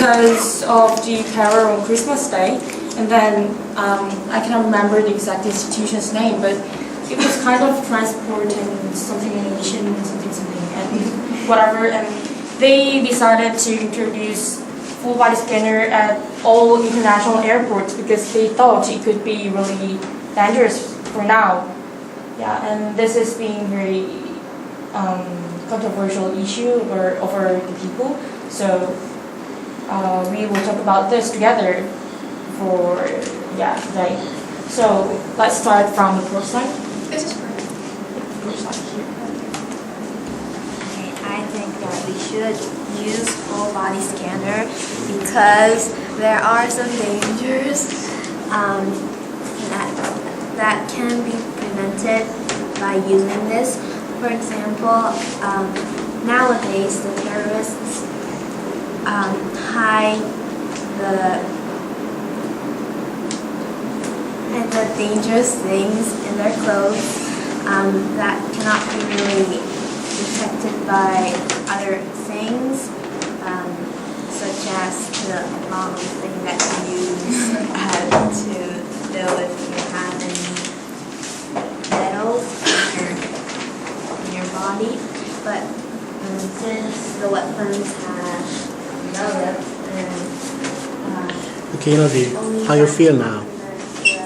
because of the terror on Christmas Day. And then I cannot remember the exact institution's name, but it was kind of transporting something Asian, something, and whatever. And they decided to introduce full body scanner at all international airports because they thought it could be really dangerous for now. Yeah, and this is being very controversial issue over the people. So we will talk about this together for today. So let's start from the first slide. This is correct. First slide here. Okay, I think that we should use full body scanner because there are some dangers that can be prevented by using this. For example, nowadays the terrorists hide the dangerous things in their clothes that cannot be really detected by other things, such as the long thing that you use to know if you have any metals in your body. But since the weapons have developed and Okay, Navi, how you feel now?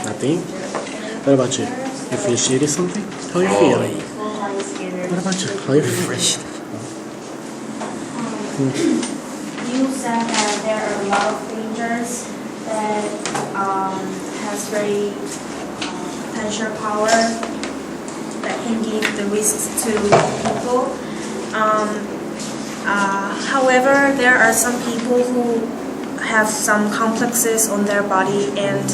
Nothing? What about you? You feel shitty something? How you feeling? What about you? How you feel? You said that there are a lot of dangers that has very potential power that can give the risks to people. However, there are some people who have some complexes on their body, and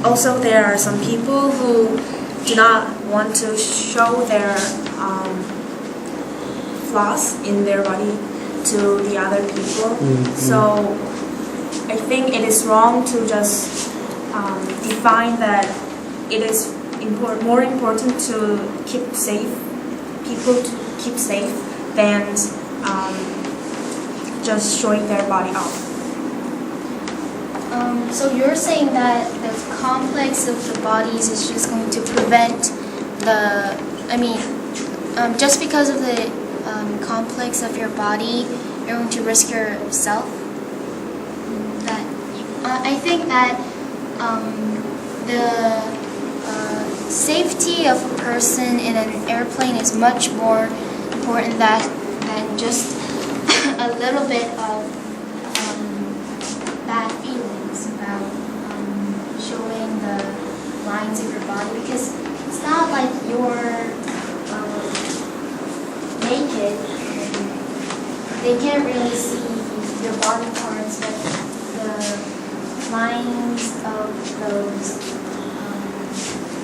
also there are some people who do not want to show their flaws in their body to the other people. So I think it is wrong to just define that it is more important to keep safe, people to keep safe than just showing their body off. So you're saying that the complex of the bodies is just going to prevent just because of the complex of your body, you're going to risk yourself? I think that the safety of a person in an airplane is much more important than just a little bit of bad feelings about showing the lines of your body, because it's not like you're naked and they can't really see your body parts, but the lines of those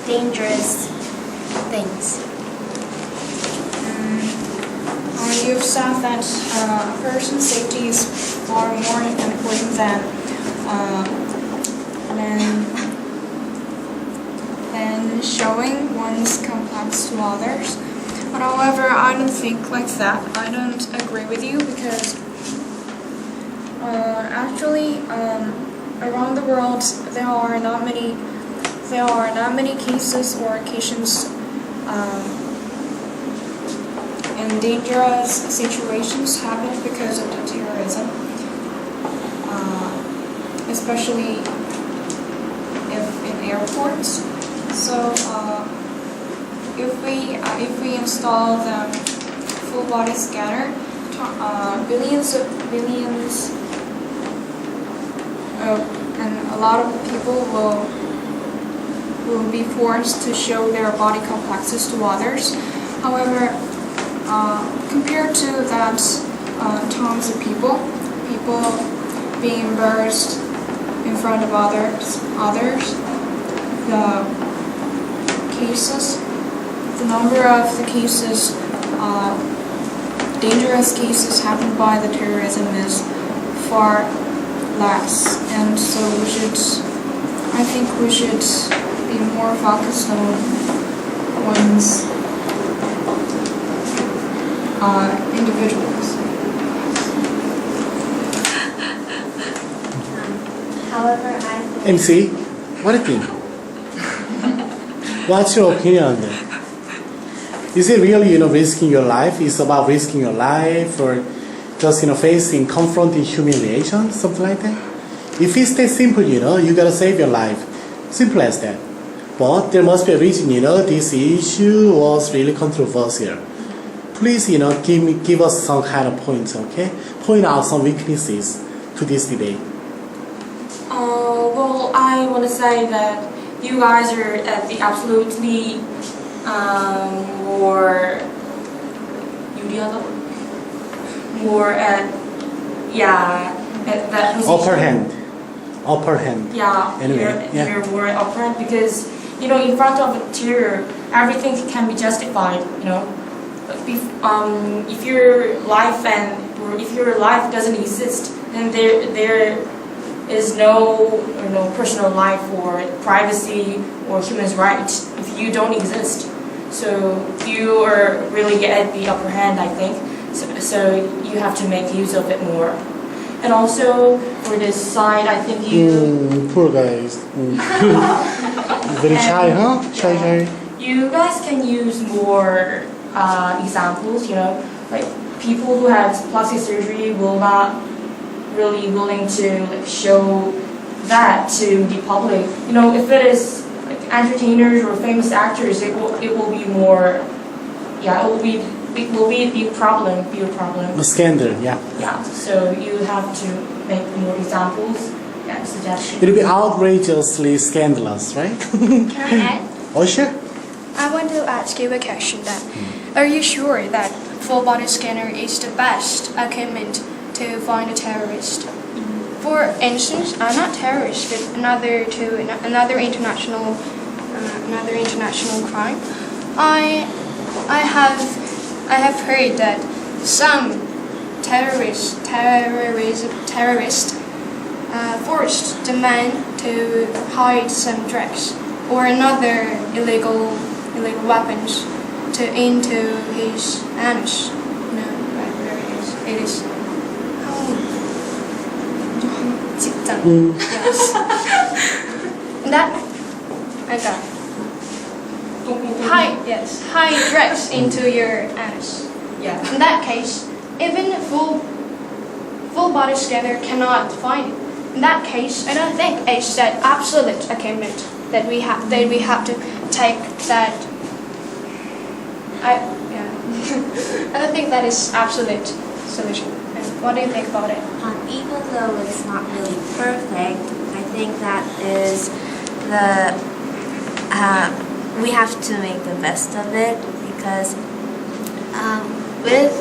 dangerous things. You've said that a person's safety is far more important than showing one's complex to others. But however, I don't think like that. I don't agree with you because actually around the world there are not many cases or occasions and dangerous situations happen because of the terrorism, especially in airports. So if we install the full body scanner, billions and a lot of people will be forced to show their body complexes to others. However, compared to that, tons of people being embarrassed in front of others, the number of the cases, dangerous cases happened by the terrorism is far less, and so I think we should be more focused on one's individuals. However, I think MC, what do you think? What's your opinion on that? Is it really, risking your life? Is about risking your life or just, facing, confronting humiliation, something like that? If it's that simple, you gotta save your life. Simple as that. But there must be a reason, this issue was really controversial. Please, give us some kind of points, okay? Point out some weaknesses to this debate. Well, I want to say that you guys are at the absolutely more 유리하다? More at that position. Upper hand. Yeah, Anyway, you're more upfront because in front of a teacher, everything can be justified. If your life doesn't exist, then there is no personal life or privacy or human rights if you don't exist. So you are really at the upper hand, I think. So you have to make use of it more. And also for this side, I think Poor guys. Very shy, huh? Shy. you guys can use more examples. Like people who have plastic surgery will not really willing to show that to the public. If it is like entertainers or famous actors, it will be more. It will be a big problem. A scandal, yeah. Yeah, so you have to make more examples and suggestions. It'll be outrageously scandalous, right? Can I add? Oh, sure. I want to ask you a question that are you sure that full body scanner is the best equipment to find a terrorist? For instance, I'm not terrorist, but another international crime. I have heard that some terrorists forced the man to hide some drugs or another illegal weapons into his anus. No, right where it is. It is. 직장. Yes. And that I got. Hide drugs into your anus. Yeah. In that case, even a full body scanner cannot find it. In that case, I don't think it's that absolute equipment that we have to take that. I don't think that is absolute solution. And what do you think about it? even though it's not really perfect, I think that is we have to make the best of it, because with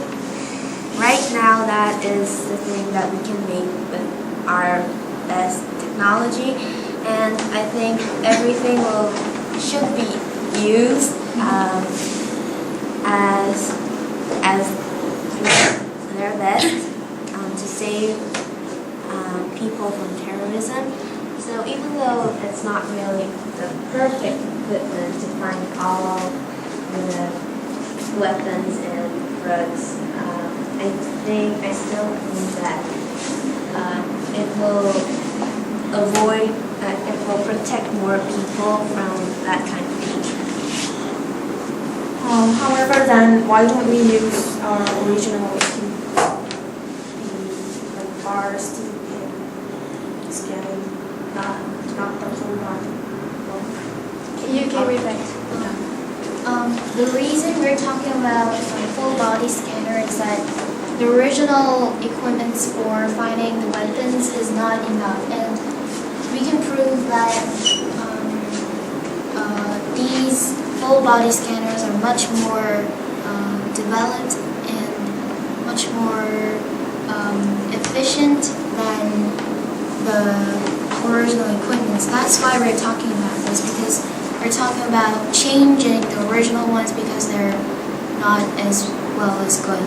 right now that is the thing that we can make with our best technology, and I think everything should be used as their best to save people from terrorism. So even though it's not really the perfect equipment to find all the weapons and drugs, I still think that it will protect more people from that kind of danger. However, then why don't we use our original bars to scanning, not the whole body? You can repeat. The reason we're talking about a full body scanner is that the original equipment for finding the weapons is not enough, and we can prove that these full body scanners are much more developed and much more efficient than the original equipment. That's why we're talking about this, because we're talking about changing the original ones because they're not as well as good.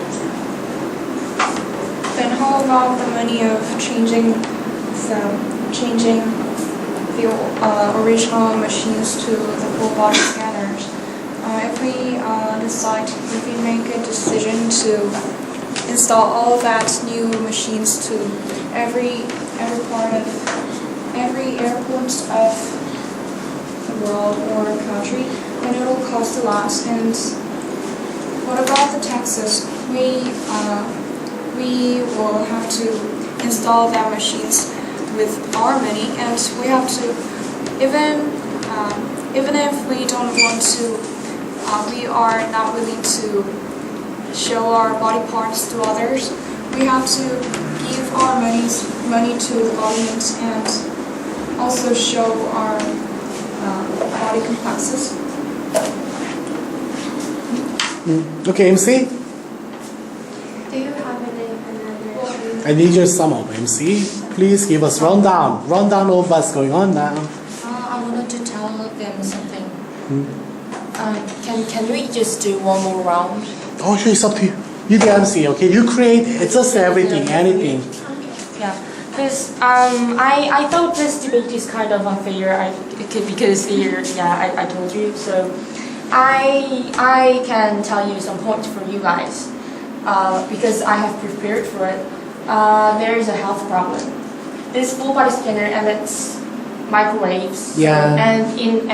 Then how about the money of changing the original machines to the full body scanners? If we make a decision to install all that new machines to every part of every airport of the world or country, then it will cost a lot. And what about the taxes? We will have to install that machines with our money, and we have to even if we don't want to, we are not willing to show our body parts to others. We have to give our money to the government and also show our body complexes. Okay, MC. Do you have another? I need your sum up, MC. Please give us rundown of what's going on now. I wanted to tell them something. Can we just do one more round? Oh, sure, it's up to you. You the MC, okay? You create just everything, anything. Yeah, because I thought this debate is kind of unfair. Because here, yeah, I told you. So I can tell you some points for you guys. Because I have prepared for it. There is a health problem. This full body scanner emits microwaves. Yeah. And in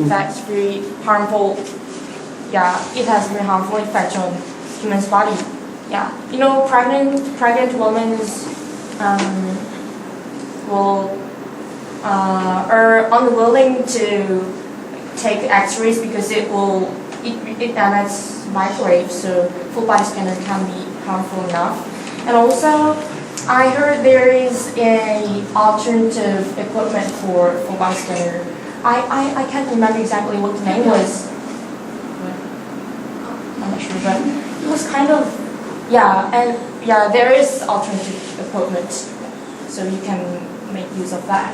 fact, very harmful. Yeah, it has very harmful effect on human's body. Yeah, you know, pregnant women are unwilling to take X-rays because it emits microwaves, so full body scanner can be harmful enough. And also, I heard there is a alternative equipment for full body scanner. I can't remember exactly what the name was. I'm not sure, but it was kind of, there is alternative equipment, so you can make use of that.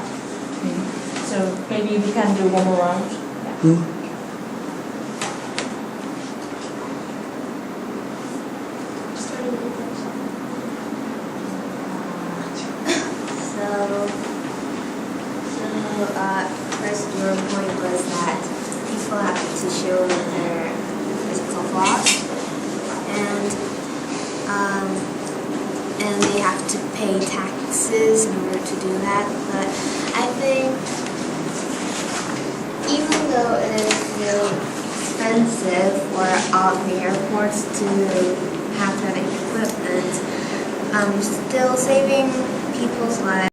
So maybe we can do one more round. Yeah. First your point was that people have to show their physical flaws, and they have to pay taxes in order to do that. But I think even though it is really expensive for all the airports to have that equipment, still saving people's lives